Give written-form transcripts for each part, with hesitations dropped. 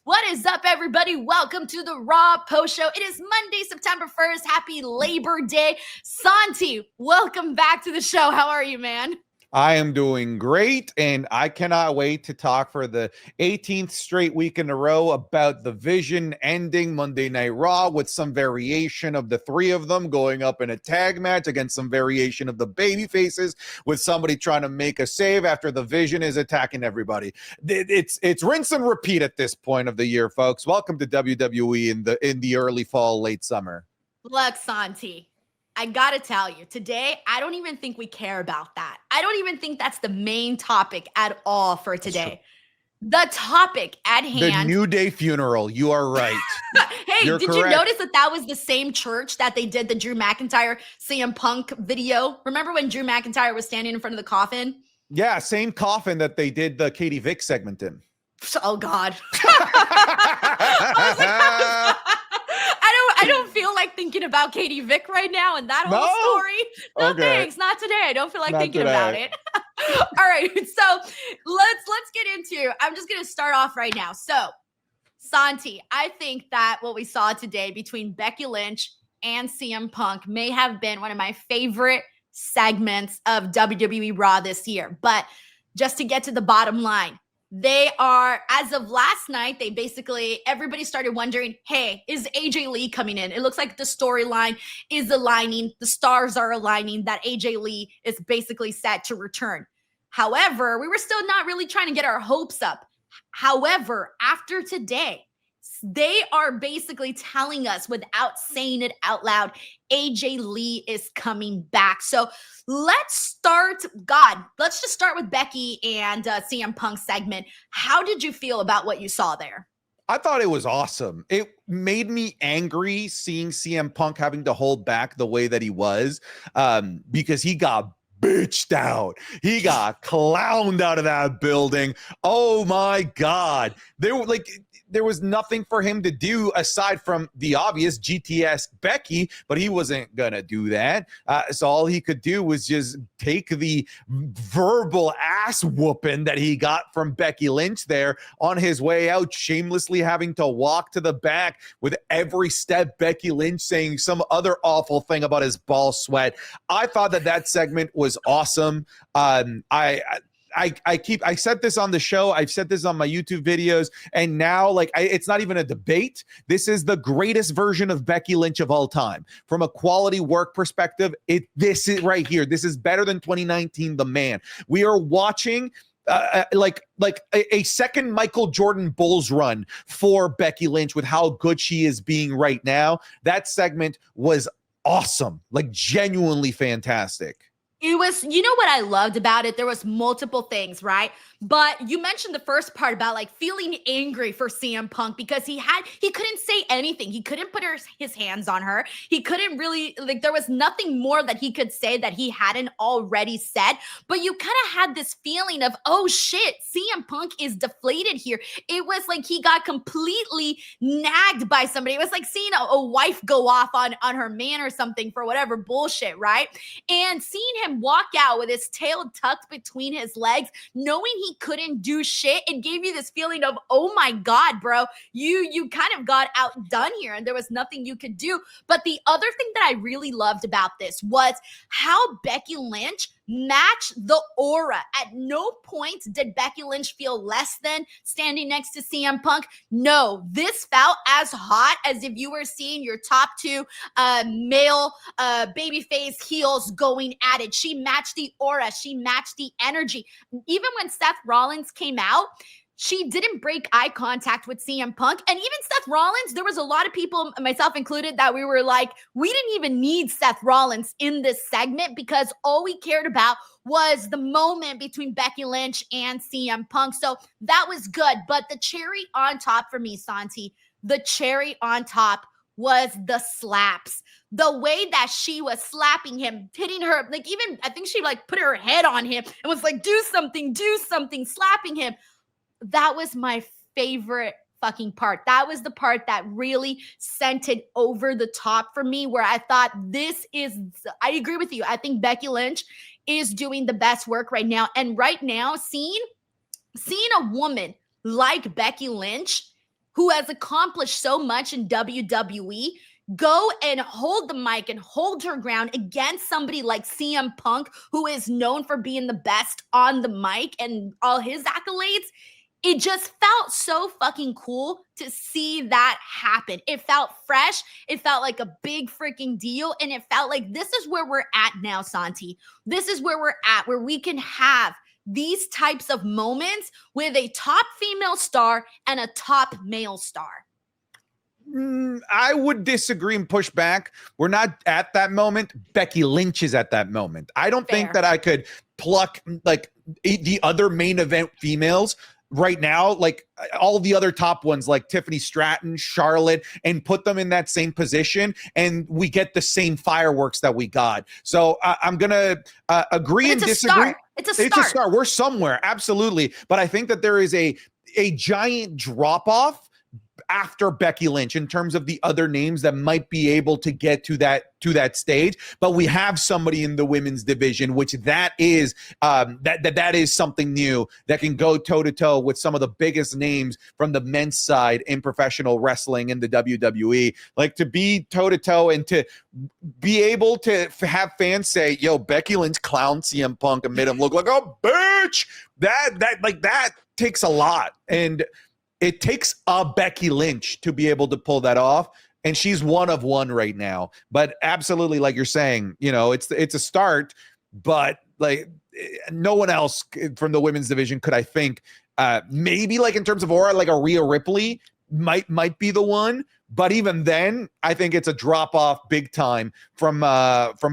What is up, everybody? Welcome to the Raw Post Show. It is Monday, September 1st. Happy Labor Day. Santi, welcome back to the show. How are you, man? I am doing great, and I cannot wait to talk for the 18th straight week in a row about the Vision ending Monday Night Raw with some variation of the three of them going up in a tag match against some variation of the baby faces with somebody trying to make a save after the Vision is attacking everybody. It's rinse and repeat at this point of the year, folks. Welcome to WWE in the early fall, late summer. Look, Santi, I gotta tell you, today, I don't even think we care about that. I don't even think that's the main topic at all for today. The topic at hand. The New Day funeral. You are right. Hey, did you notice that was the same church that they did the Drew McIntyre CM Punk video? Remember when Drew McIntyre was standing in front of the coffin? Yeah, same coffin that they did the Katie Vick segment in. Oh, God. I don't feel like thinking about Katie Vick right now and that whole story. No, okay. Thanks. Not today. I don't feel like thinking about it. All right. So let's get into, I'm just going to start off right now. So Santi, I think that what we saw today between Becky Lynch and CM Punk may have been one of my favorite segments of WWE Raw this year. But just to get to the bottom line, they are, as of last night, everybody started wondering, hey, is AJ Lee coming in? It looks like the storyline is aligning. The stars are aligning that AJ Lee is basically set to return. However, we were still not really trying to get our hopes up. However, after today, they are basically telling us without saying it out loud, AJ Lee is coming back. So let's just start with Becky and CM Punk segment. How did you feel about what you saw there? I thought it was awesome. It made me angry seeing CM Punk having to hold back the way that he was because he got bitched out. He got clowned out of that building. Oh my God. There was nothing for him to do aside from the obvious GTS Becky, but he wasn't going to do that. So all he could do was just take the verbal ass whooping that he got from Becky Lynch there on his way out, shamelessly having to walk to the back with every step Becky Lynch saying some other awful thing about his ball sweat. I thought that segment was awesome. I said this on the show. I've said this on my YouTube videos, and now it's not even a debate. This is the greatest version of Becky Lynch of all time. From a quality work perspective, this is right here. This is better than 2019 The Man. We are watching a second Michael Jordan Bulls run for Becky Lynch with how good she is being right now. That segment was awesome, genuinely fantastic. It was, you know what I loved about it? There was multiple things, right? But you mentioned the first part about feeling angry for CM Punk because he couldn't say anything. He couldn't put his hands on her. He couldn't really, there was nothing more that he could say that he hadn't already said. But you kind of had this feeling of, oh shit, CM Punk is deflated here. It was like he got completely nagged by somebody. It was like seeing a wife go off on her man or something for whatever bullshit, right? And seeing him walk out with his tail tucked between his legs, knowing he couldn't do shit, it gave you this feeling of, oh my God, bro, you kind of got outdone here and there was nothing you could do. But the other thing that I really loved about this was how Becky Lynch matched the aura. At no point did Becky Lynch feel less than standing next to CM Punk. No, this felt as hot as if you were seeing your top two male babyface heels going at it. She matched the aura. She matched the energy. Even when Seth Rollins came out, she didn't break eye contact with CM Punk. And even Seth Rollins, there was a lot of people, myself included, that we were like, we didn't even need Seth Rollins in this segment because all we cared about was the moment between Becky Lynch and CM Punk. So that was good. But the cherry on top for me, Santi, the cherry on top was the slaps. The way that she was slapping him, hitting her, even I think she put her head on him and was like, do something, slapping him. That was my favorite fucking part. That was the part that really sent it over the top for me, where I thought I agree with you. I think Becky Lynch is doing the best work right now. And right now, seeing a woman like Becky Lynch who has accomplished so much in WWE, go and hold the mic and hold her ground against somebody like CM Punk, who is known for being the best on the mic and all his accolades. It just felt so fucking cool to see that happen. It felt fresh. It felt like a big freaking deal. And it felt like this is where we're at now, Santi. This is where we're at, where we can have these types of moments with a top female star and a top male star. I would disagree and push back. We're not at that moment. Becky Lynch is at that moment. I don't think that I could pluck like the other main event females right now, like all the other top ones like Tiffany Stratton, Charlotte, and put them in that same position, and we get the same fireworks that we got. So I'm gonna agree and disagree. It's a start. We're somewhere, absolutely. But I think that there is a giant drop off after Becky Lynch in terms of the other names that might be able to get to that stage. But we have somebody in the women's division, which that is that is something new that can go toe to toe with some of the biggest names from the men's side in professional wrestling in the WWE. Like, to be toe to toe and to be able to have fans say, "Yo, Becky Lynch clowned CM Punk and made him look like a bitch." That takes a lot. And it takes a Becky Lynch to be able to pull that off, and she's one of one right now. But absolutely, like you're saying, you know, it's a start, but like no one else from the women's division could, I think, maybe like in terms of aura, like a Rhea Ripley might be the one. But even then, I think it's a drop off big time from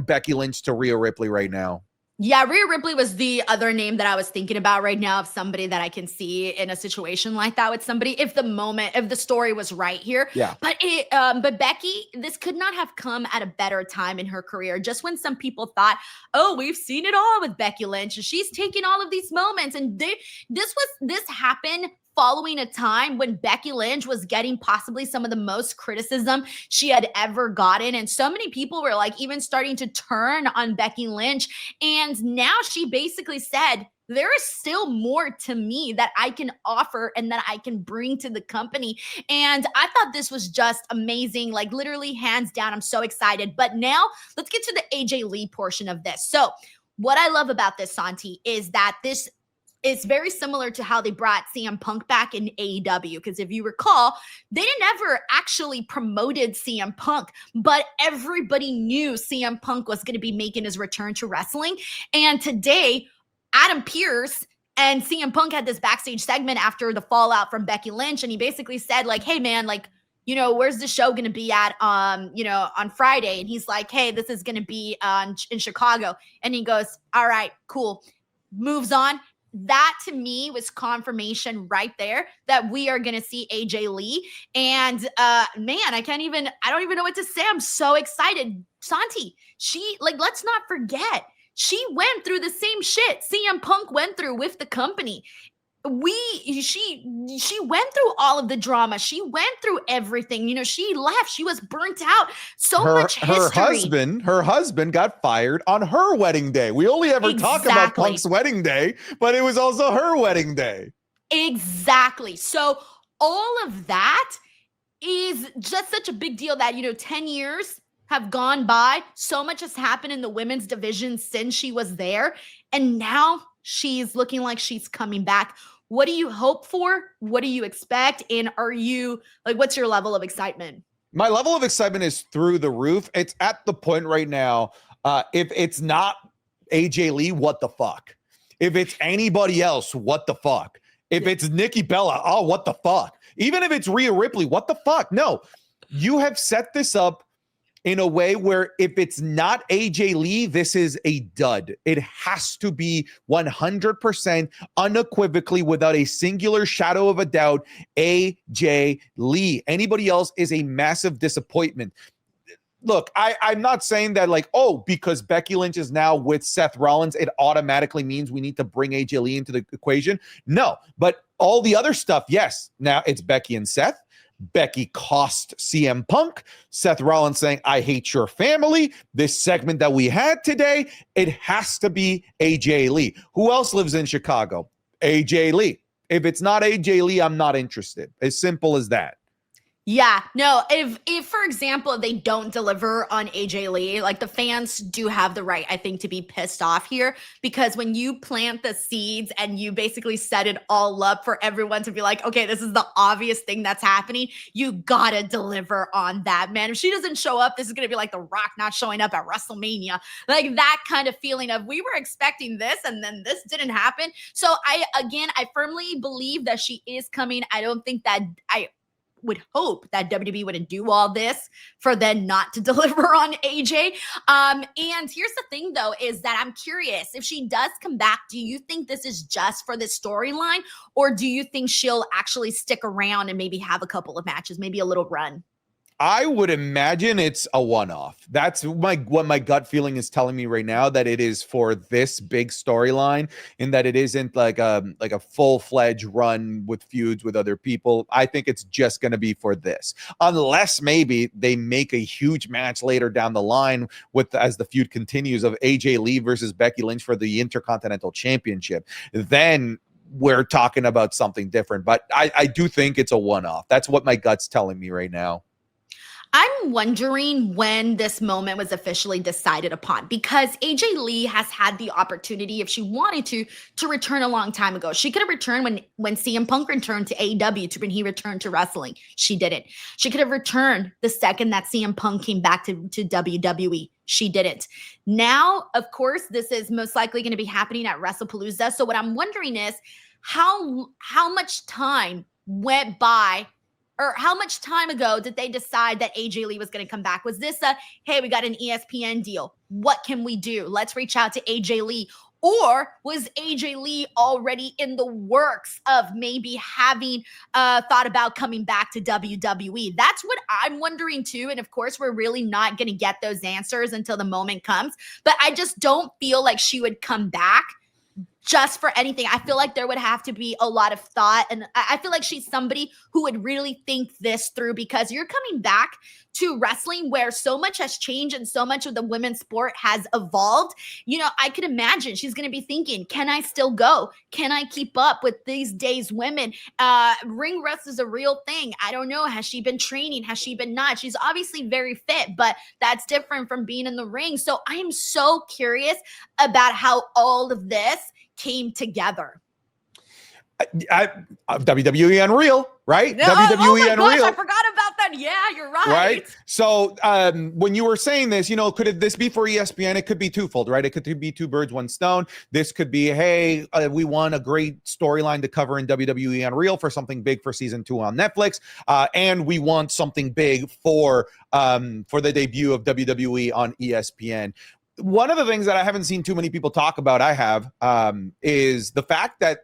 Becky Lynch to Rhea Ripley right now. Yeah, Rhea Ripley was the other name that I was thinking about right now, of somebody that I can see in a situation like that with somebody, if the story was right here. Yeah. But Becky, this could not have come at a better time in her career. Just when some people thought, oh, we've seen it all with Becky Lynch, and she's taking all of these moments, and this happened following a time when Becky Lynch was getting possibly some of the most criticism she had ever gotten. And so many people were like even starting to turn on Becky Lynch. And now she basically said, there is still more to me that I can offer and that I can bring to the company. And I thought this was just amazing, like literally hands down. I'm so excited. But now let's get to the AJ Lee portion of this. So what I love about this, Santi, is that this is very similar to how they brought CM Punk back in AEW. Because if you recall, they never actually promoted CM Punk, but everybody knew CM Punk was going to be making his return to wrestling. And today, Adam Pearce and CM Punk had this backstage segment after the fallout from Becky Lynch. And he basically said, like, hey, man, like, you know, where's the show going to be at, on Friday? And he's like, hey, this is going to be in Chicago. And he goes, all right, cool. Moves on. That to me was confirmation right there that we are going to see AJ Lee. And man, I don't even know what to say. I'm so excited. Santi, let's not forget, she went through the same shit CM Punk went through with the company. She went through all of the drama. She went through everything. You know, she left. She was burnt out. Much history. Her husband got fired on her wedding day. We only ever talk about Punk's wedding day, but it was also her wedding day. Exactly. So all of that is just such a big deal that, 10 years have gone by. So much has happened in the women's division since she was there. And now she's looking like she's coming back. What do you hope for? What do you expect? And what's your level of excitement? My level of excitement is through the roof. It's at the point right now, if it's not AJ Lee, what the fuck? If it's anybody else, what the fuck? If it's Nikki Bella, oh, what the fuck? Even if it's Rhea Ripley, what the fuck? No, you have set this up in a way where if it's not AJ Lee, this is a dud. It has to be 100% unequivocally, without a singular shadow of a doubt, AJ Lee. Anybody else is a massive disappointment. Look, I'm not saying that because Becky Lynch is now with Seth Rollins, it automatically means we need to bring AJ Lee into the equation. No, but all the other stuff, yes. Now it's Becky and Seth. Becky cost CM Punk. Seth Rollins saying, I hate your family. This segment that we had today, it has to be AJ Lee. Who else lives in Chicago? AJ Lee. If it's not AJ Lee, I'm not interested. As simple as that. Yeah, no, if for example, they don't deliver on AJ Lee, like the fans do have the right, I think, to be pissed off here, because when you plant the seeds and you basically set it all up for everyone to be like, okay, this is the obvious thing that's happening, you gotta deliver on that, man. If she doesn't show up, this is gonna be like The Rock not showing up at WrestleMania. Like that kind of feeling of we were expecting this and then this didn't happen. So I firmly believe that she is coming. I don't think that I would hope that WWE wouldn't do all this for them not to deliver on AJ. And here's the thing, though, is that I'm curious if she does come back. Do you think this is just for the storyline, or do you think she'll actually stick around and maybe have a couple of matches, maybe a little run? I would imagine it's a one-off. That's what my gut feeling is telling me right now, that it is for this big storyline, and that it isn't like a full-fledged run with feuds with other people. I think it's just going to be for this, unless maybe they make a huge match later down the line with, as the feud continues, of AJ Lee versus Becky Lynch for the Intercontinental Championship. Then we're talking about something different. But I do think it's a one-off. That's what my gut's telling me right now. I'm wondering when this moment was officially decided upon, because AJ Lee has had the opportunity, if she wanted to return a long time ago. She could have returned when CM Punk returned to AEW, when he returned to wrestling. She didn't. She could have returned the second that CM Punk came back to WWE. She didn't. Now, of course, this is most likely going to be happening at WrestlePalooza. So what I'm wondering is how much time went by, or how much time ago did they decide that AJ Lee was going to come back? Was this hey, we got an ESPN deal. What can we do? Let's reach out to AJ Lee. Or was AJ Lee already in the works of maybe having thought about coming back to WWE? That's what I'm wondering too. And of course, we're really not going to get those answers until the moment comes. But I just don't feel like she would come back just for anything. I feel like there would have to be a lot of thought. And I feel like she's somebody who would really think this through, because you're coming back to wrestling where so much has changed and so much of the women's sport has evolved. You know, I could imagine she's going to be thinking, can I still go? Can I keep up with these days women? Ring rust is a real thing. I don't know. Has she been training? Has she been not? She's obviously very fit, but that's different from being in the ring. So I am so curious about how all of this came together. WWE Unreal, right? No, WWE oh my Unreal. gosh, I forgot about that. Yeah, you're right. Right. So when you were saying this, you know, could this be for ESPN? It could be twofold, right? It could be two birds, one stone. This could be, hey, we want a great storyline to cover in WWE Unreal for something big for season 2 on Netflix, and we want something big for the debut of WWE on ESPN. One of the things that I haven't seen too many people talk about, is the fact that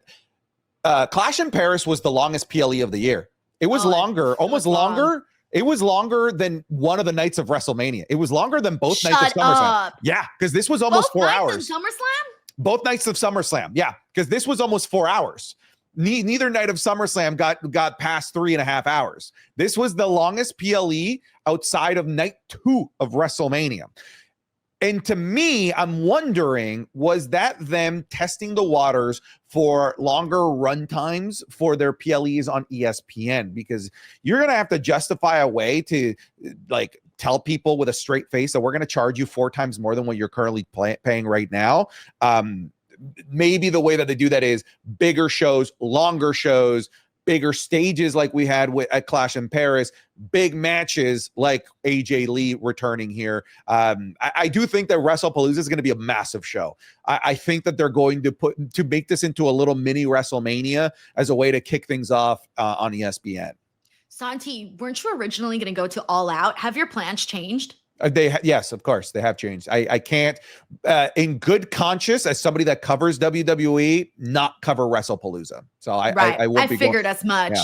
Clash in Paris was the longest PLE of the year. It was longer. It was longer than one of the nights of WrestleMania. It was longer than both nights of SummerSlam. Yeah, because this was almost 4 hours. Both nights of SummerSlam? Both nights of SummerSlam. Yeah, because this was almost 4 hours. Neither night of SummerSlam got past 3.5 hours. This was the longest PLE outside of night 2 of WrestleMania. And to me, I'm wondering, was that them testing the waters for longer run times for their PLEs on ESPN? Because you're going to have to justify a way to like tell people with a straight face that we're going to charge you 4 times more than what you're currently paying right now. Maybe the way that they do that is bigger shows, longer shows, bigger stages like we had at Clash in Paris, big matches like AJ Lee returning here. I do think that WrestlePalooza is going to be a massive show. I think that they're going to make this into a little mini WrestleMania as a way to kick things off on ESPN. Santi, weren't you originally going to go to All Out? Have your plans changed? Yes, of course, they have changed. I can't, in good conscience, as somebody that covers WWE, not cover WrestlePalooza. So I won't be figured as much.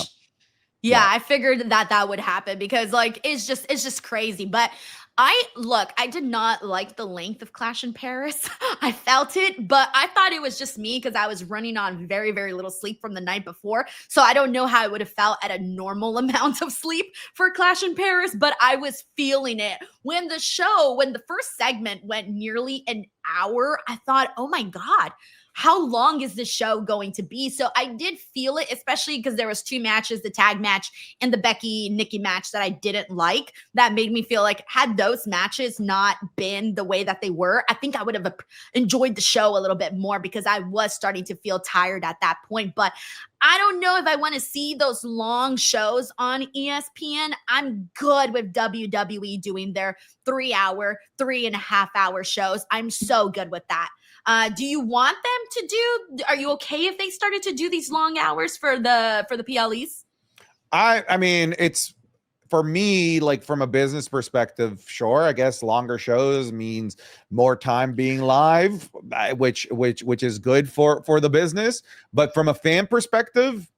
Yeah, I figured that would happen, because like it's just crazy. But I did not like the length of Clash in Paris. I felt it, but I thought it was just me because I was running on very, very little sleep from the night before. So I don't know how I would have felt at a normal amount of sleep for Clash in Paris, but I was feeling it. When the first segment went nearly an hour, I thought, oh my God, how long is this show going to be? So I did feel it, especially because there was 2 matches, the tag match and the Becky Nikki match that I didn't like. That made me feel like had those matches not been the way that they were, I think I would have enjoyed the show a little bit more because I was starting to feel tired at that point. But I don't know if I want to see those long shows on ESPN. I'm good with WWE doing their 3-hour, 3.5-hour shows. I'm so good with that. Do you want them to do? Are you okay if they started to do these long hours for the PLEs? I mean, it's for me, like from a business perspective, sure. I guess longer shows means more time being live, which is good for the business. But from a fan perspective,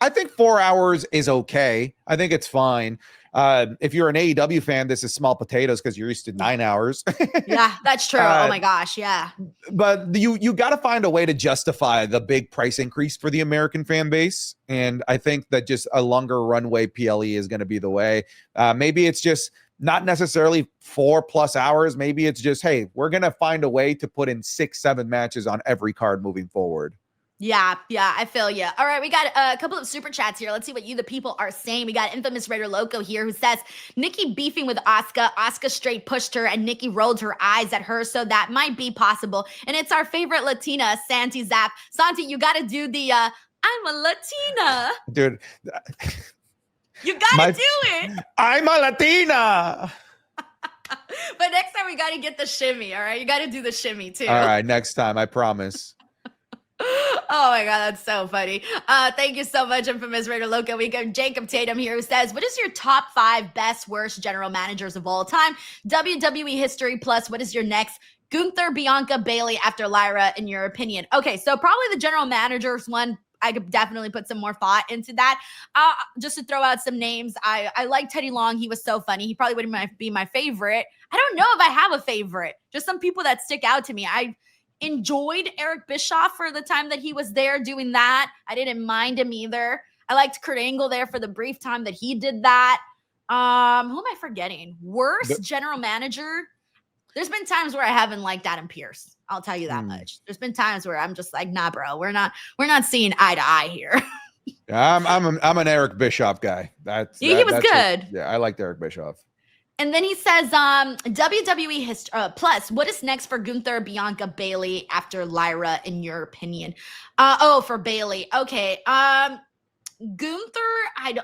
I think 4 hours is okay. I think it's fine. If you're an AEW fan, this is small potatoes because you're used to 9 hours. Yeah, that's true. Oh my gosh, yeah. But you got to find a way to justify the big price increase for the American fan base. And I think that just a longer runway PLE is going to be the way. Maybe it's just not necessarily 4+ hours. Maybe it's just, hey, we're going to find a way to put in 6-7 matches on every card moving forward. Yeah, I feel you. All right, we got a couple of super chats here. Let's see what you, the people, are saying. We got Infamous Raider Loco here who says, Nikki beefing with Asuka. Asuka straight pushed her and Nikki rolled her eyes at her, so that might be possible. And it's our favorite Latina, Santi Zap. Santi, you got to do the, I'm a Latina. Dude. You got to do it. I'm a Latina. But next time we got to get the shimmy, all right? You got to do the shimmy too. All right, next time, I promise. Oh my God, that's so funny. Thank you so much, Infamous Raider Loco. We got Jacob Tatum here who says, what is your top 5 best, worst general managers of all time? WWE history plus what is your next Gunther, Bianca, Bailey after Lyra, in your opinion? Okay, so probably the general managers one. I could definitely put some more thought into that. Just to throw out some names, I like Teddy Long. He was so funny. He probably wouldn't be my favorite. I don't know if I have a favorite. Just some people that stick out to me. I enjoyed Eric Bischoff for the time that he was there doing that. I didn't mind him either. I liked Kurt Angle there for the brief time that he did that. Who am I forgetting? Worst general manager? There's been times where I haven't liked Adam Pearce. I'll tell you that much. There's been times where I'm just like, nah, bro, we're not seeing eye to eye here. I'm an Eric Bischoff guy. He was good. Yeah, I liked Eric Bischoff. And then he says, WWE history plus, what is next for Gunther, Bianca, Bailey after Lyra, in your opinion? For Bailey. Okay. Gunther, I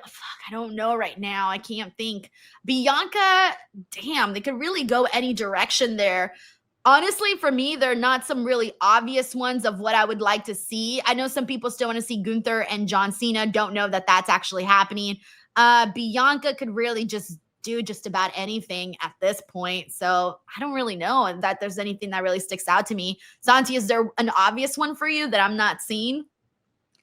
don't know right now. I can't think. Bianca, damn, they could really go any direction there. Honestly, for me, there are not some really obvious ones of what I would like to see. I know some people still want to see Gunther and John Cena. Don't know that that's actually happening. Bianca could really just do just about anything at this point. So I don't really know that there's anything that really sticks out to me. Santi, is there an obvious one for you that I'm not seeing?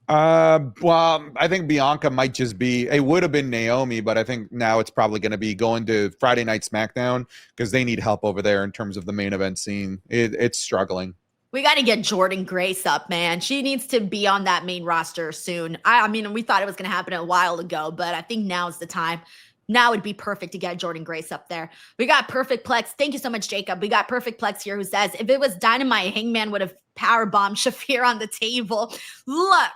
Well, I think Bianca might just be, it would have been Naomi, but I think now it's probably going to be going to Friday Night SmackDown because they need help over there in terms of the main event scene. It's struggling. We got to get Jordynne Grace up, man. She needs to be on that main roster soon. I mean, we thought it was going to happen a while ago, but I think now's the time. Now would be perfect to get Jordynne Grace up there. We got Perfect Plex. Thank you so much, Jacob. We got Perfect Plex here who says, if it was Dynamite, Hangman would have powerbombed Shafir on the table. Look,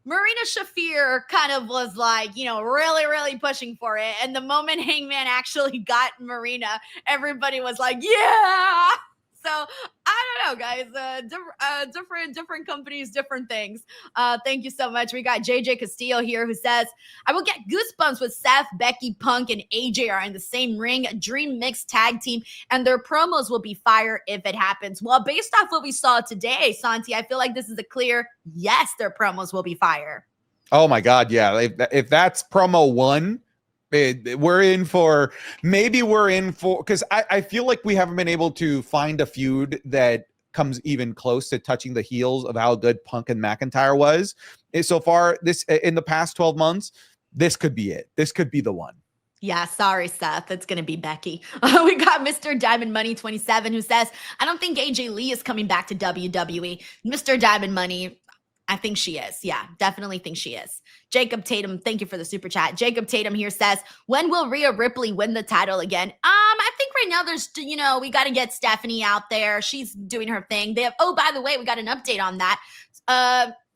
Marina Shafir kind of was like, really, really pushing for it. And the moment Hangman actually got Marina, everybody was like, yeah. So I don't know, guys. Different companies, different things. Thank you so much. We got JJ Castillo here who says, I will get goosebumps with Seth, Becky, Punk, and AJ are in the same ring, a dream mixed tag team, and their promos will be fire if it happens. Well, based off what we saw today, Santi, I feel like this is a clear yes, their promos will be fire. Oh my God, yeah. If that's promo 1, we're in for, because I feel like we haven't been able to find a feud that comes even close to touching the heels of how good Punk and McIntyre was. So far, in the past 12 months, this could be it. This could be the one. Yeah, sorry, Seth. It's going to be Becky. We got Mr. Diamond Money 27 who says, I don't think AJ Lee is coming back to WWE. Mr. Diamond Money, I think she is. Yeah, definitely think she is. Jacob Tatum, thank you for the super chat. Jacob Tatum here says, when will Rhea Ripley win the title again? I think right now there's, we got to get Stephanie out there. She's doing her thing. They have, oh, by the way, we got an update on that.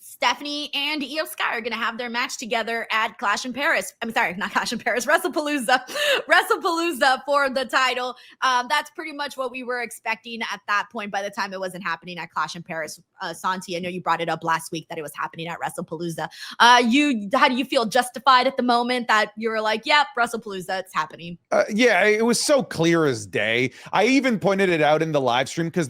Stephanie and Io Sky are going to have their match together at Clash in Paris. I'm sorry, not Clash in Paris, WrestlePalooza. WrestlePalooza for the title. That's pretty much what we were expecting at that point by the time it wasn't happening at Clash in Paris. Santi, I know you brought it up last week that it was happening at WrestlePalooza. How do you feel justified at the moment that you were like, yep, WrestlePalooza, it's happening? Yeah, it was so clear as day. I even pointed it out in the live stream because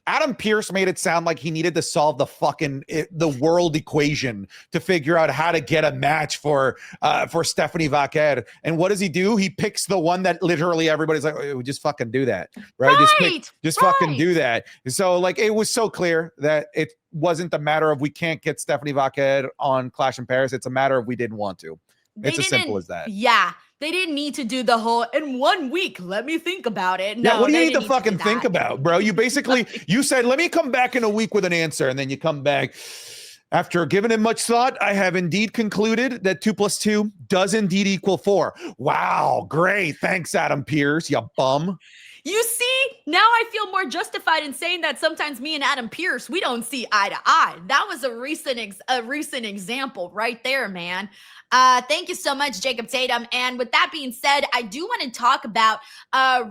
Adam Pearce made it sound like he needed to solve the world equation to figure out how to get a match for Stephanie Vaquer. And what does he do? He picks the one that literally everybody's like, oh, just fucking do that, right? Just fucking do that. So like it was so clear that it wasn't a matter of we can't get Stephanie Vaquer on Clash in Paris. It's a matter of we didn't want to. It's as simple as that. Yeah. They didn't need to do the whole in 1 week. Let me think about it. No, yeah, what do you need to fucking think about, bro? You basically, you said, let me come back in a week with an answer. And then you come back. After giving it much thought, I have indeed concluded that 2 + 2 does indeed equal 4. Wow, great. Thanks, Adam Pearce, you bum. You see, now I feel more justified in saying that sometimes me and Adam Pearce, we don't see eye to eye. That was a recent example right there, man. Thank you so much, Jacob Tatum. And with that being said, I do want to talk about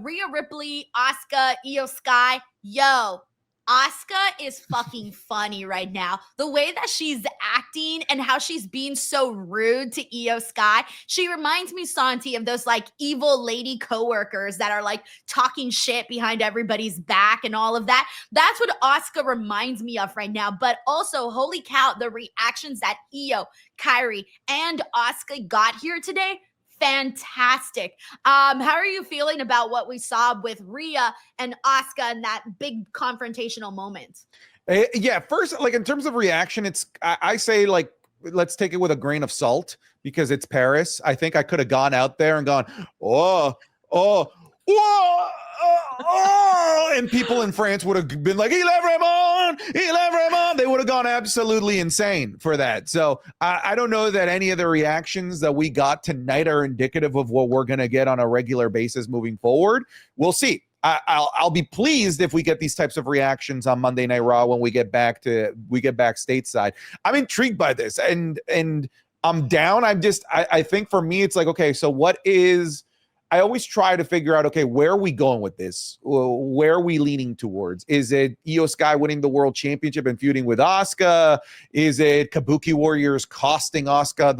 Rhea Ripley, Asuka, Io Sky. Yo, Asuka is fucking funny right now. The way that she's acting and how she's being so rude to Io Sky. She reminds me, Santi, of those like evil lady coworkers that are like talking shit behind everybody's back and all of that. That's what Asuka reminds me of right now. But also, holy cow, the reactions that Io, Kairi, and Asuka got here today. Fantastic. How are you feeling about what we saw with Rhea and Asuka in that big confrontational moment? Yeah, first, like in terms of reaction, I say like let's take it with a grain of salt because it's Paris. I think I could have gone out there and gone, oh, and people in France would have been like, il est vraiment. They would have gone absolutely insane for that. So I don't know that any of the reactions that we got tonight are indicative of what we're going to get on a regular basis moving forward. We'll see. I'll be pleased if we get these types of reactions on Monday Night Raw when we get back stateside. I'm intrigued by this and I'm down. I think for me, it's like, okay, so what is, I always try to figure out, okay, where are we going with this? Where are we leaning towards? Is it Io Sky winning the world championship and feuding with Asuka? Is it Kabuki Warriors costing Io Sky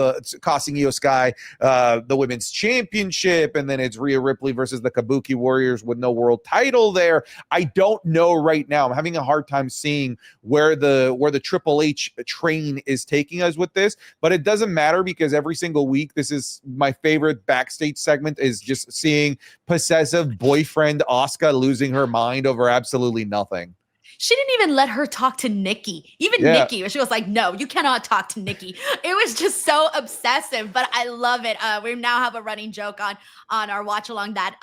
the women's championship? And then it's Rhea Ripley versus the Kabuki Warriors with no world title there. I don't know right now. I'm having a hard time seeing where the Triple H train is taking us with this, but it doesn't matter because every single week, this is my favorite backstage segment is just seeing possessive boyfriend Asuka losing her mind over absolutely nothing. She didn't even let her talk to Nikki. Nikki, she was like, no, you cannot talk to Nikki. It was just so obsessive, but I love it. We now have a running joke on our watch along that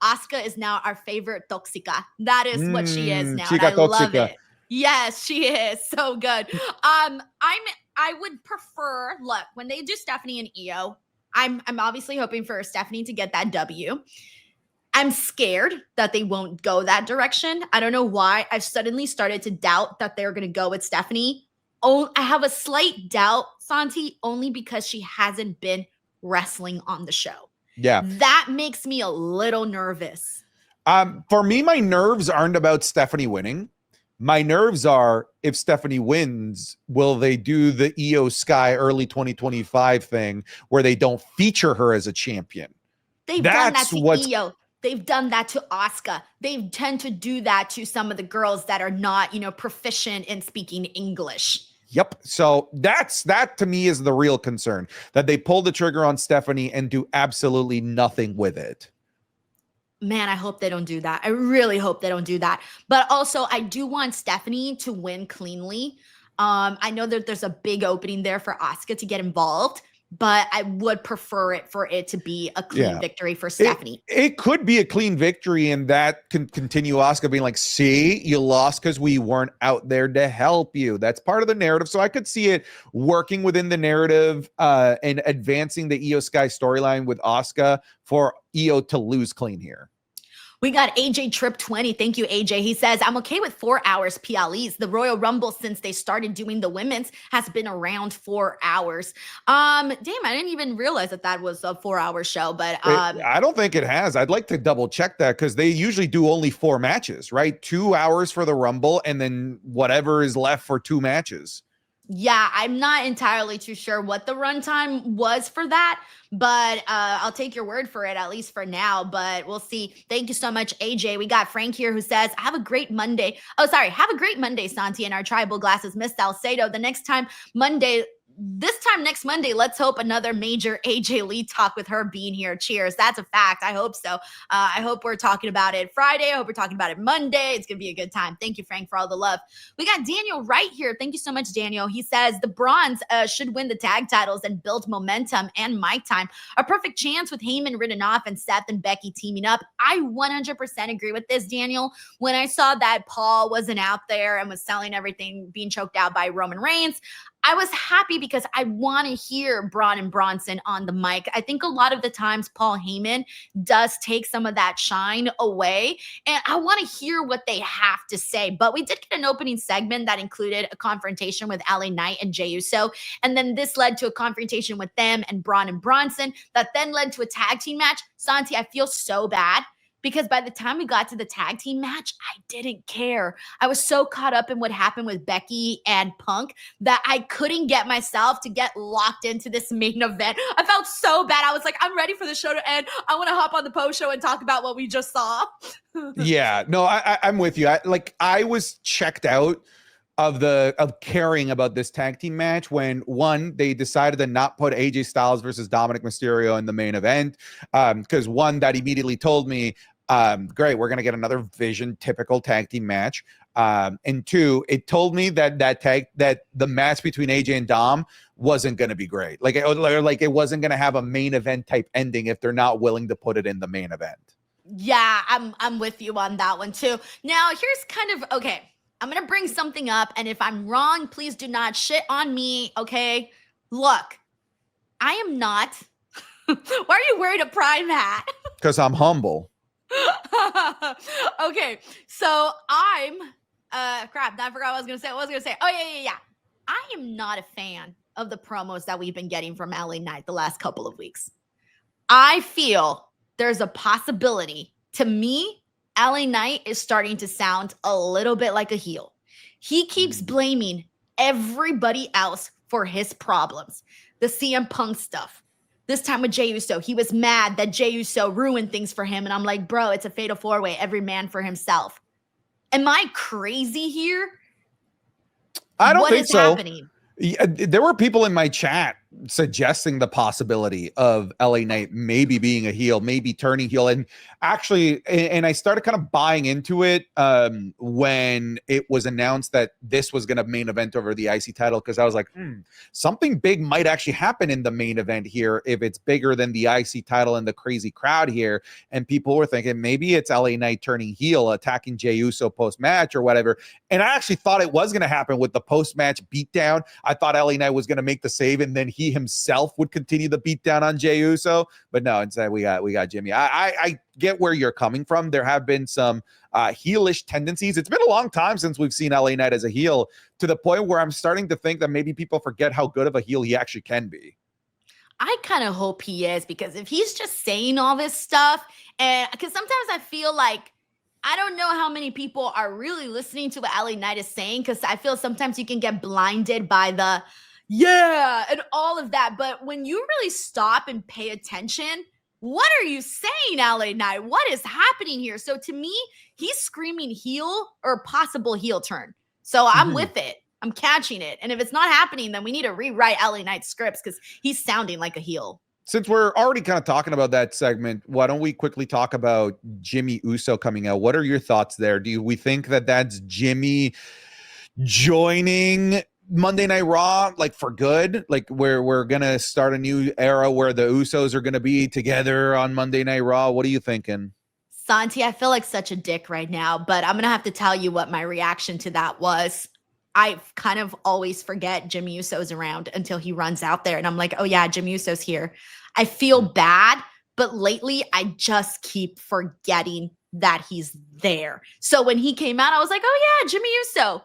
Asuka is now our favorite toxica. That is what she is now. And I love it. Yes, she is so good. I would prefer, look, when they do Stephanie and Io, I'm obviously hoping for Stephanie to get that W. I'm scared that they won't go that direction. I don't know why. I've suddenly started to doubt that they're going to go with Stephanie. Oh, I have a slight doubt, Santi, only because she hasn't been wrestling on the show. Yeah. That makes me a little nervous. For me, my nerves aren't about Stephanie winning. My nerves are, if Stephanie wins, will they do the Io Sky early 2025 thing where they don't feature her as a champion? They've done that to Io. They've done that to Asuka. They tend to do that to some of the girls that are not, proficient in speaking English. Yep. So that to me is the real concern, that they pull the trigger on Stephanie and do absolutely nothing with it. Man, I hope they don't do that. I really hope they don't do that. But also, I do want Stephanie to win cleanly. I know that there's a big opening there for Asuka to get involved, but I would prefer for it to be a clean victory for Stephanie. It could be a clean victory, and that can continue Asuka being like, see, you lost because we weren't out there to help you. That's part of the narrative. So I could see it working within the narrative and advancing the Io Sky storyline with Asuka for Io to lose clean here. We got AJ Trip 20. Thank you, AJ. He says, I'm okay with 4 hours PLEs. The Royal Rumble, since they started doing the women's, has been around 4 hours. Damn, I didn't even realize that that was a 4-hour show, but I don't think it has. I'd like to double check that because they usually do only 4 matches, right? 2 hours for the Rumble and then whatever is left for 2 matches. Yeah, I'm not entirely too sure what the runtime was for that, but I'll take your word for it, at least for now, but we'll see. Thank you so much, AJ. We got Frank here who says, have a great Monday. Oh, sorry. Have a great Monday, Santi, and our tribal glasses. Miss Salcedo. The next time Monday, this time next Monday, let's hope another major AJ Lee talk with her being here. Cheers. That's a fact. I hope so. I hope we're talking about it Friday. I hope we're talking about it Monday. It's going to be a good time. Thank you, Frank, for all the love. We got Daniel right here. Thank you so much, Daniel. He says the Bronze should win the tag titles and build momentum and mic time. A perfect chance with Heyman ridden off and Seth and Becky teaming up. I 100% agree with this, Daniel. When I saw that Paul wasn't out there and was selling everything, being choked out by Roman Reigns, I was happy because I want to hear Braun and Bronson on the mic. I think a lot of the times Paul Heyman does take some of that shine away, and I want to hear what they have to say. But we did get an opening segment that included a confrontation with LA Knight and Jey Uso, and then this led to a confrontation with them and Braun and Bronson that then led to a tag team match. Santi, I feel so bad because by the time we got to the tag team match, I didn't care. I was so caught up in what happened with Becky and Punk that I couldn't get myself to get locked into this main event. I felt so bad. I was like, I'm ready for the show to end. I want to hop on the post show and talk about what we just saw. Yeah, no, I'm with you. I was checked out of caring about this tag team match when one, they decided to not put AJ Styles versus Dominic Mysterio in the main event. Because one, that immediately told me, great, we're gonna get another Vision typical tag team match. And two, it told me that the match between AJ and Dom wasn't gonna be great. Like it wasn't gonna have a main event type ending if they're not willing to put it in the main event. Yeah, I'm with you on that one too. Now, here's kind of okay. I'm going to bring something up, and if I'm wrong, please do not shit on me, okay? Look, I am not. Why are you wearing a Prime hat? Because I'm humble. Okay, so I'm, crap, I forgot what I was going to say. Oh, yeah. I am not a fan of the promos that we've been getting from LA Knight the last couple of weeks. I feel there's a possibility, to me, LA Knight is starting to sound a little bit like a heel. He keeps blaming everybody else for his problems. The CM Punk stuff. This time with Jey Uso, he was mad that Jey Uso ruined things for him. And I'm like, bro, it's a fatal 4-way, every man for himself. Am I crazy here? I don't think so. What is happening? There were people in my chat suggesting the possibility of LA Knight maybe being a heel, maybe turning heel. And actually, and I started kind of buying into it when it was announced that this was going to main event over the IC title, because I was like, something big might actually happen in the main event here if it's bigger than the IC title and the crazy crowd here. And people were thinking maybe it's LA Knight turning heel, attacking Jey Uso post-match or whatever. And I actually thought it was going to happen with the post-match beatdown. I thought LA Knight was going to make the save and then he himself would continue the beatdown on Jey Uso. But no, instead we got Jimmy. I get where you're coming from. There have been some heelish tendencies. It's been a long time since we've seen LA Knight as a heel, to the point where I'm starting to think that maybe people forget how good of a heel he actually can be. I kind of hope he is, because if he's just saying all this stuff, and because sometimes I feel like I don't know how many people are really listening to what LA Knight is saying, because I feel sometimes you can get blinded by the yeah and all of that. But when you really stop and pay attention, what are you saying, LA Knight? What is happening here? So to me, he's screaming heel or possible heel turn. So I'm with it. I'm catching it. And if it's not happening, then we need to rewrite LA Knight's scripts, because he's sounding like a heel. Since we're already kind of talking about that segment, why don't we quickly talk about Jimmy Uso coming out? What are your thoughts there? Do we think that that's Jimmy joining Monday Night Raw, like for good? Like we're going to start a new era where the Usos are going to be together on Monday Night Raw? What are you thinking? Santi, I feel like such a dick right now, but I'm going to have to tell you what my reaction to that was. I kind of always forget Jimmy Uso's around until he runs out there. And I'm like, oh yeah, Jimmy Uso's here. I feel bad, but lately I just keep forgetting that he's there. So when he came out, I was like, oh yeah, Jimmy Uso.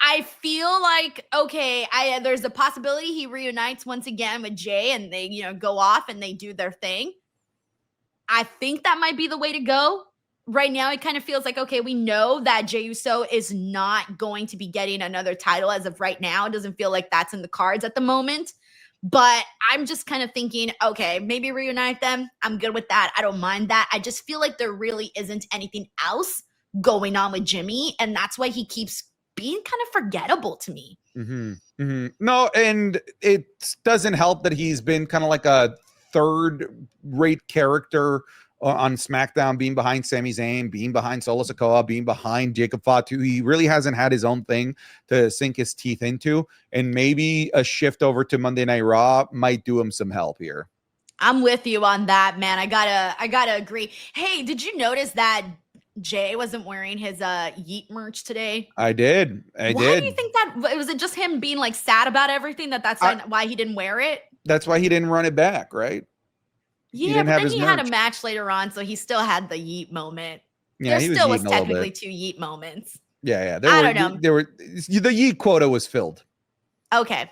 I feel like, okay, there's a possibility he reunites once again with Jay and they, go off and they do their thing. I think that might be the way to go. Right now, it kind of feels like, okay, we know that Jey Uso is not going to be getting another title as of right now. It doesn't feel like that's in the cards at the moment. But I'm just kind of thinking, okay, maybe reunite them. I'm good with that. I don't mind that. I just feel like there really isn't anything else going on with Jimmy. And that's why he keeps being kind of forgettable to me. No, and it doesn't help that he's been kind of like a third-rate character on SmackDown, being behind Sami Zayn, being behind Solo Sikoa, being behind Jacob Fatu. He really hasn't had his own thing to sink his teeth into, and maybe a shift over to Monday Night Raw might do him some help here. I'm with you on that, man. I gotta agree. Hey, did you notice that Jay wasn't wearing his Yeet merch today? I did. Why do you think that? Was it just him being like sad about everything that's why he didn't wear it? That's why he didn't run it back, right? Yeah, but then he had a match later on, so he still had the Yeet moment. Yeah, there still was technically 2 Yeet moments. Yeah. I don't know. The Yeet quota was filled. Okay.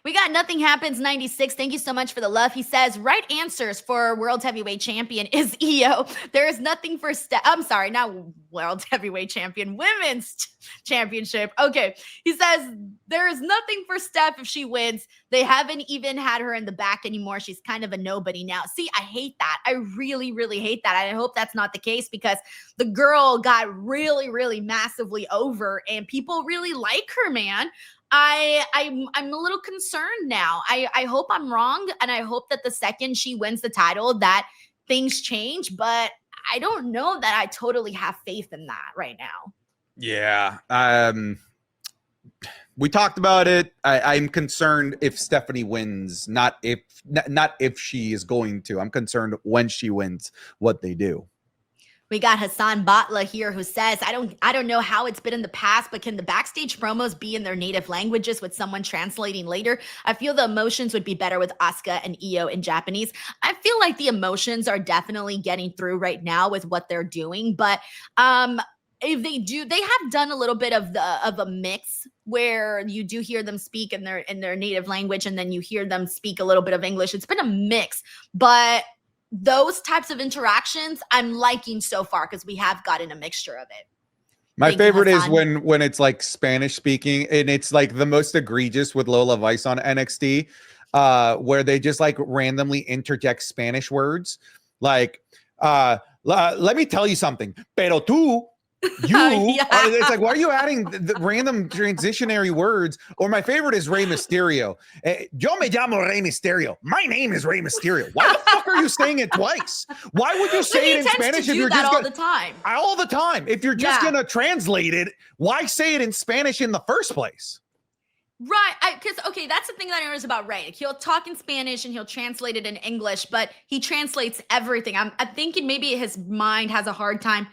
We got Nothing Happens 96. Thank you so much for the love. He says, right answers for World Heavyweight Champion is EO. There is nothing for I'm sorry, not World Heavyweight Champion, Women's Championship. Okay. He says, there is nothing for Steph if she wins. They haven't even had her in the back anymore. She's kind of a nobody now. See, I hate that. I really, really hate that. I hope that's not the case because the girl got really, really massively over and people really like her, man. I'm a little concerned now. I hope I'm wrong, and I hope that the second she wins the title that things change, but I don't know that I totally have faith in that right now. Yeah. We talked about it. I'm concerned if Stephanie wins, not if she is going to. I'm concerned when she wins what they do. We got Hassan Batla here who says, I don't know how it's been in the past, but can the backstage promos be in their native languages with someone translating later? I feel the emotions would be better with Asuka and Io in Japanese. I feel like the emotions are definitely getting through right now with what they're doing, but if they do, they have done a little bit of a mix where you do hear them speak in their native language and then you hear them speak a little bit of English. It's been a mix, but those types of interactions I'm liking so far because we have gotten a mixture of it. My favorite is when it's like Spanish speaking and it's like the most egregious with Lola Vice on NXT, where they just like randomly interject Spanish words. Like, let me tell you something, pero tú, it's like, why are you adding the random transitionary words? Or my favorite is Rey Mysterio. Yo me llamo Rey Mysterio. My name is Rey Mysterio. Why the fuck are you saying it twice? Why would you say it in Spanish if you're just all the time? All the time. If you're just gonna translate it, why say it in Spanish in the first place? Right, because okay, that's the thing that I noticed about Ray. He'll talk in Spanish and he'll translate it in English, but he translates everything. I'm thinking maybe his mind has a hard time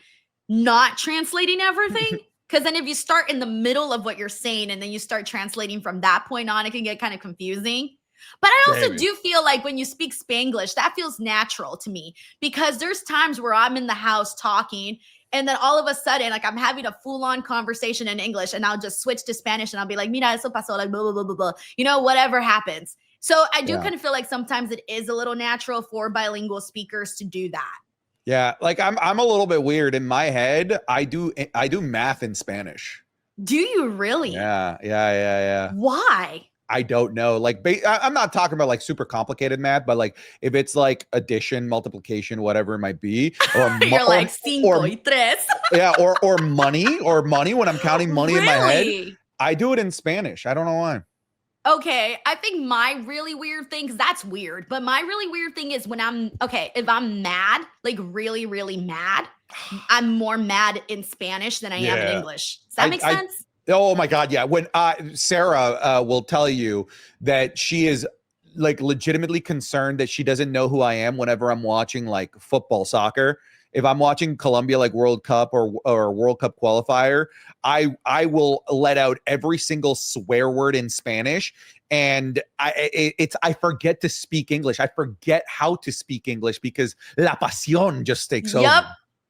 not translating everything, because then if you start in the middle of what you're saying and then you start translating from that point on, it can get kind of confusing. But I also do feel like when you speak Spanglish, that feels natural to me, because there's times where I'm in the house talking and then all of a sudden, like I'm having a full-on conversation in English and I'll just switch to Spanish and I'll be like, mira, eso pasó, like blah, blah, blah, blah, blah. Whatever happens. So I do kind of feel like sometimes it is a little natural for bilingual speakers to do that. Yeah, like I'm a little bit weird in my head. I do math in Spanish. Do you really? Yeah. Why? I don't know. Like, I'm not talking about like super complicated math, but like if it's like addition, multiplication, whatever it might be, or you're like cinco y tres. Yeah, or money when I'm counting money in my head. I do it in Spanish. I don't know why. Okay, I think my really weird thing, because that's weird, but my really weird thing is when if I'm mad, like really, really mad, I'm more mad in Spanish than I am in English. Does that make sense? Oh my God, yeah. When Sarah will tell you that she is like legitimately concerned that she doesn't know who I am whenever I'm watching like football, soccer. If I'm watching Colombia like World Cup or World Cup qualifier, I will let out every single swear word in Spanish, and I forget to speak English. I forget how to speak English because la pasión just takes over.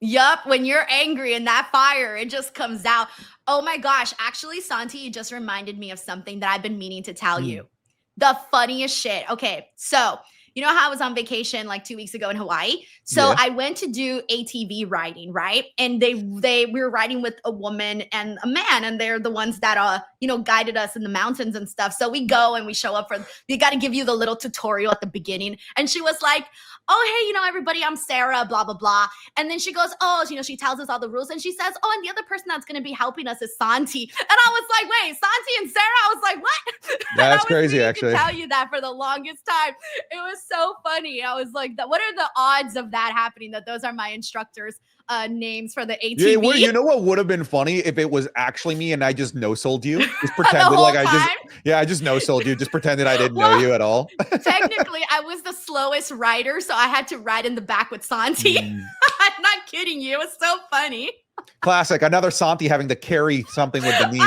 Yup, when you're angry and that fire, it just comes out. Oh my gosh, actually, Santi, you just reminded me of something that I've been meaning to tell you. The funniest shit. Okay, so you know how I was on vacation like 2 weeks ago in Hawaii? So Yeah. I went to do ATV riding, right? And we were riding with a woman and a man, and they're the ones that guided us in the mountains and stuff. So we go and we show up for they got to give you the little tutorial at the beginning. And she was like, "Oh, hey, everybody, I'm Sarah, blah, blah, blah." And then she goes, "Oh, she tells us all the rules." And she says, "Oh, and the other person that's going to be helping us is Santi." And I was like, "Wait, Santi and Sarah?" I was like, "What?" That's crazy, actually. To tell you that for the longest time. It was so funny. I was like, what are the odds of that happening, that those are my instructors' names for the ATV? Yeah, well, you know what would have been funny if it was actually me and I just no-sold you. Just pretended like I just no-sold you. Just pretended I didn't know you at all. Technically, I was the slowest rider, so I had to ride in the back with Santi. I'm not kidding you. It was so funny. Classic. Another Santi having to carry something with Denise.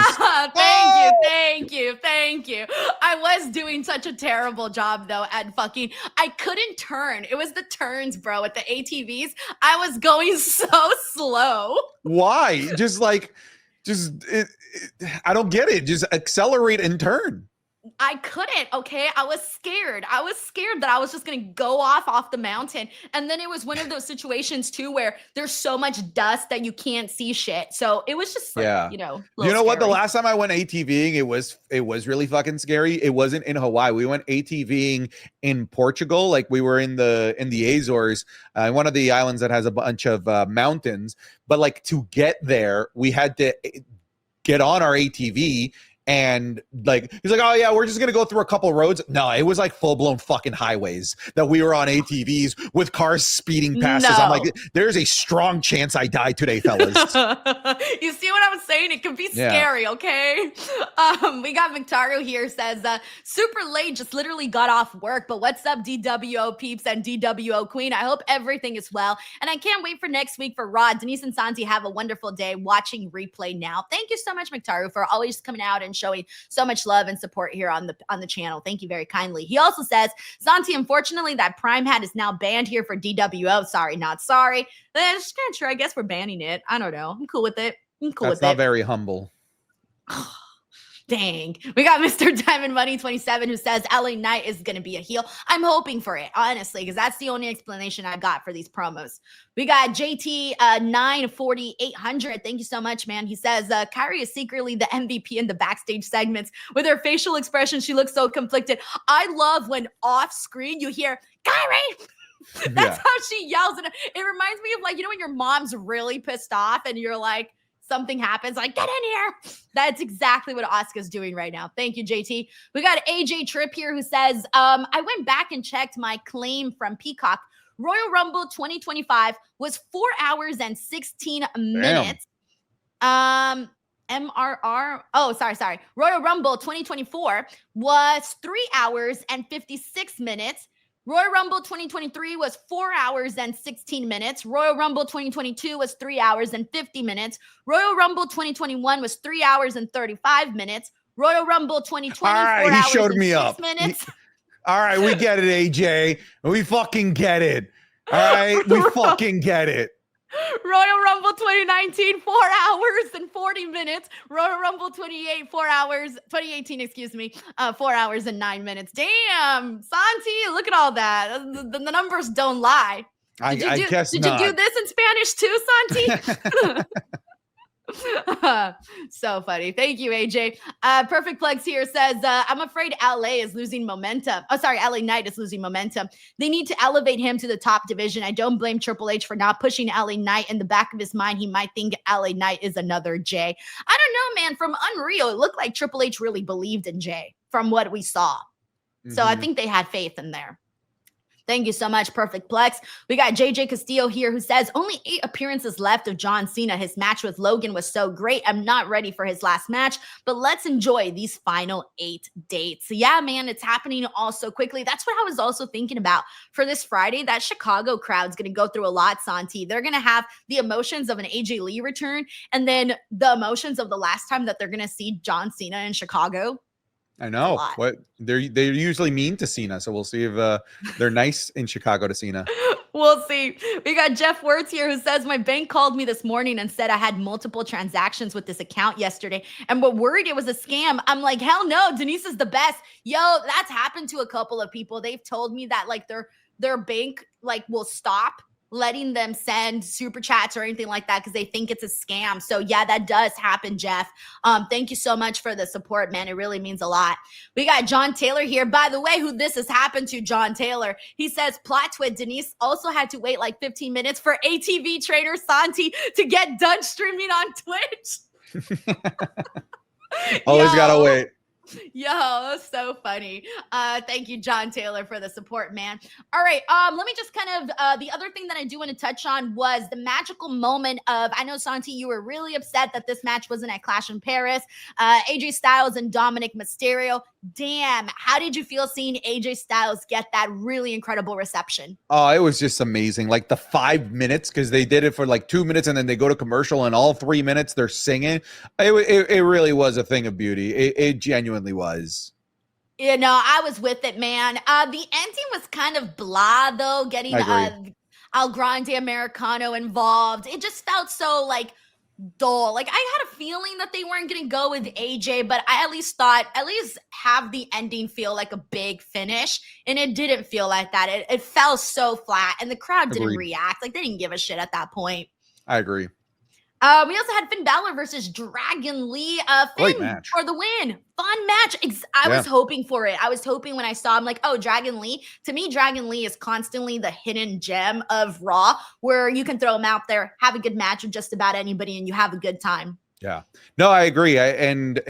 Thank you. I was doing such a terrible job though at I couldn't turn. It was the turns, bro, at the ATVs. I was going so slow. Why? I don't get it. Just accelerate and turn. I couldn't, okay? I was scared. I was scared that I was just going to go off the mountain. And then it was one of those situations too where there's so much dust that you can't see shit. So it was just like, You know what? The last time I went ATVing, it was really fucking scary. It wasn't in Hawaii. We went ATVing in Portugal. Like we were in the Azores, one of the islands that has a bunch of mountains. But like to get there, we had to get on our ATV. And like he's like, "Oh yeah, we're just gonna go through a couple roads." No, it was like full-blown fucking highways that we were on ATVs with cars speeding past us. I'm like, there's a strong chance I die today, fellas. You see what I'm saying? It can be scary, okay? We got Victario here, says super late, just literally got off work, but what's up, DWO peeps and DWO queen? I hope everything is well, and I can't wait for next week for Raw. Denise and Santi, have a wonderful day watching replay now. Thank you so much, Victario, for always coming out and showing so much love and support here on the channel. Thank you very kindly. He also says, Santi, unfortunately, that Prime hat is now banned here for DWO. Sorry, not sorry. That's kind of true. I guess we're banning it. I don't know. I'm cool with it. That's not very humble. Dang. We got Mr. Diamond Money 27 who says LA Knight is going to be a heel. I'm hoping for it, honestly, because that's the only explanation I got for these promos. We got JT 94800. Thank you so much, man. He says, Kyrie is secretly the MVP in the backstage segments. With her facial expression, she looks so conflicted. I love when off screen you hear, Kyrie! That's how she yells. And it reminds me of like, when your mom's really pissed off and you're like, something happens, like, get in here. That's exactly what Asuka's doing right now. Thank you, JT. We got AJ Tripp here who says, I went back and checked my claim from Peacock. Royal Rumble 2025 was 4 hours and 16 minutes. MRR. Oh, sorry. Royal Rumble 2024 was 3 hours and 56 minutes. Royal Rumble 2023 was 4 hours and 16 minutes. Royal Rumble 2022 was 3 hours and 50 minutes. Royal Rumble 2021 was 3 hours and 35 minutes. Royal Rumble 2020, all right, 4 he hours showed and me 6 up. minutes. All right, we get it, AJ. We fucking get it. All right, we fucking get it. Royal Rumble 2019, 4 hours and 40 minutes. Royal Rumble 2018, excuse me, 4 hours and 9 minutes. Damn, Santi, look at all that. The numbers don't lie. I guess Did not. you do this in Spanish too, Santi? So funny. Thank you, AJ. Perfect Plex here says, I'm afraid LA is losing momentum. Oh, sorry, LA Knight is losing momentum. They need to elevate him to the top division. I don't blame Triple H for not pushing LA Knight. In the back of his mind, he might think LA Knight is another Jay. I don't know, man. From Unreal, it looked like Triple H really believed in Jay from what we saw. So I think they had faith in there. Thank you so much, Perfect Plex. We got JJ Castillo here who says, only 8 appearances left of John Cena. His match with Logan was so great. I'm not ready for his last match, but let's enjoy these final 8 dates. So yeah, man, it's happening all so quickly. That's what I was also thinking about for this Friday. That Chicago crowd's going to go through a lot, Santi. They're going to have the emotions of an AJ Lee return and then the emotions of the last time that they're going to see John Cena in Chicago. I It's a know lot. what they're usually mean to Cena, so we'll see if they're nice in Chicago to Cena. We'll see. We got Jeff Wirtz here who says, my bank called me this morning and said I had multiple transactions with this account yesterday and were worried it was a scam. I'm like, hell no, Denise is the best. Yo, that's happened to a couple of people. They've told me that like their bank like will stop letting them send super chats or anything like that because they think it's a scam. So yeah, that does happen, Jeff. Thank you so much for the support, man. It really means a lot. We got John Taylor here. By the way, who this has happened to, John Taylor. He says, plot twist, Denise also had to wait like 15 minutes for ATV trainer Santi to get done streaming on Twitch. Always gotta wait. Yo, that's so funny. Thank you, John Taylor, for the support, man. All right, let me just kind of, the other thing that I do want to touch on was the magical moment of, I know, Santi, you were really upset that this match wasn't at Clash in Paris. AJ Styles and Dominic Mysterio. Damn, how did you feel seeing AJ Styles get that really incredible reception? Oh, it was just amazing. Like the 5 minutes, because they did it for like 2 minutes and then they go to commercial and all 3 minutes they're singing. It really was a thing of beauty. It genuinely was. You know, I was with it, man. The ending was kind of blah, though, getting Al Grande Americano involved. It just felt so like dull. Like I had a feeling that they weren't going to go with AJ, but I at least thought, at least have the ending feel like a big finish. And it didn't feel like that. It fell so flat and the crowd didn't react. Like they didn't give a shit at that point. I agree. We also had Finn Balor versus Dragon Lee. Finn for the win. Fun match. I was hoping for it. I was hoping when I saw him, like, oh, Dragon Lee. To me, Dragon Lee is constantly the hidden gem of Raw, where you can throw him out there, have a good match with just about anybody, and you have a good time. Yeah, no, I agree. And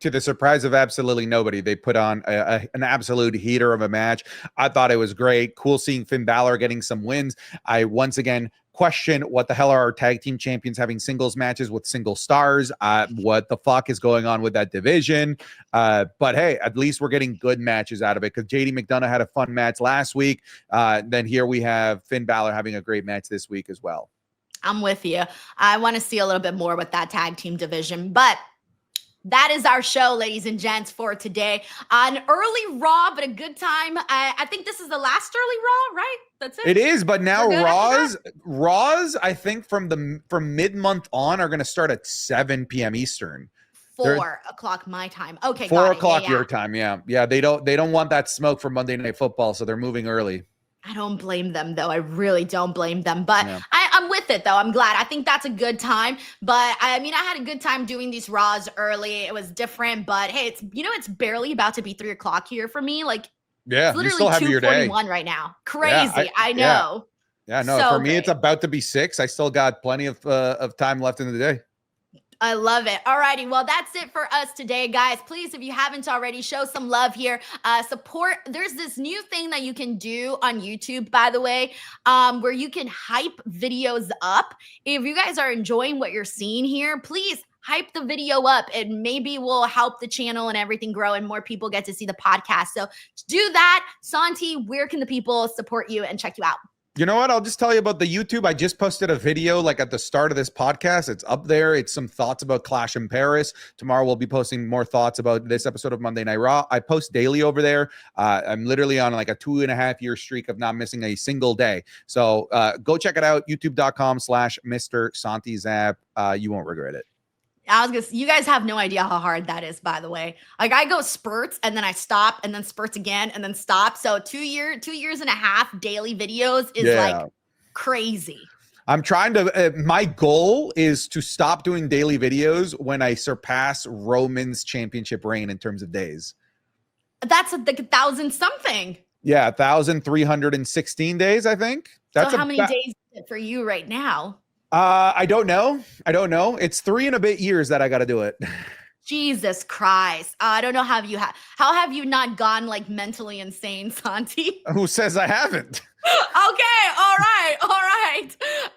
to the surprise of absolutely nobody, they put on an absolute heater of a match. I thought it was great. Cool seeing Finn Balor getting some wins. I once again question what the hell are our tag team champions having singles matches with single stars. What the fuck is going on with that division? But hey, at least we're getting good matches out of it, because JD McDonough had a fun match last week. Then here we have Finn Balor having a great match this week as well. I'm with you. I want to see a little bit more with that tag team division, but that is our show, ladies and gents, for today. An early Raw, but a good time. I think this is the last early Raw, right? That's it. It is, but now Raws, I think from mid-month on are going to start at 7 p.m. Eastern. 4 o'clock my time. Okay, 4 o'clock your time. Yeah. They don't want that smoke for Monday Night Football, so they're moving early. I don't blame them, though. I really don't blame them. But I'm with it, though. I'm glad. I think that's a good time. But I mean, I had a good time doing these Raws early. It was different. But hey, it's barely about to be 3 o'clock here for me. Like, yeah, it's literally 2:41 right now. Crazy. I know. Yeah, no, so for me, it's about to be 6. I still got plenty of time left in the day. I love it. All righty. Well, that's it for us today, guys. Please, if you haven't already, show some love here. Support. There's this new thing that you can do on YouTube, by the way, where you can hype videos up. If you guys are enjoying what you're seeing here, please hype the video up. It maybe will help the channel and everything grow and more people get to see the podcast. So do that. Santi, where can the people support you and check you out? You know what? I'll just tell you about the YouTube. I just posted a video like at the start of this podcast. It's up there. It's some thoughts about Clash in Paris. Tomorrow we'll be posting more thoughts about this episode of Monday Night Raw. I post daily over there. I'm literally on like a 2.5-year streak of not missing a single day. So go check it out. YouTube.com/Mr. Santi Zap. You won't regret it. You guys have no idea how hard that is, by the way. Like I go spurts and then I stop and then spurts again and then stop. So 2 years and a half daily videos is like crazy. I'm trying to, my goal is to stop doing daily videos when I surpass Roman's championship reign in terms of days. That's like 1,000 something. Yeah, 1,316 days, I think. That's so how many days is it for you right now? I don't know. It's 3 and a bit years that I got to do it. Jesus Christ. I don't know how have you not gone like mentally insane, Santi? Who says I haven't? Okay, all right.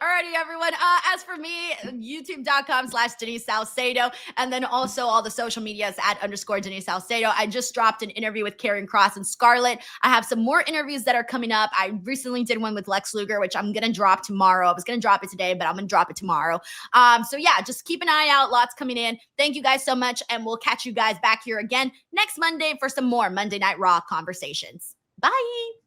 Alrighty, everyone. As for me, youtube.com/Denise Salcedo, and then also all the social medias @_Denise Salcedo. I just dropped an interview with Karen Cross and Scarlett. I have some more interviews that are coming up. I recently did one with Lex Luger, which I'm gonna drop tomorrow. I was gonna drop it today, but I'm gonna drop it tomorrow. So yeah, just keep an eye out. Lots coming in. Thank you guys so much, and we'll catch you guys back here again next Monday for some more Monday Night Raw conversations. Bye.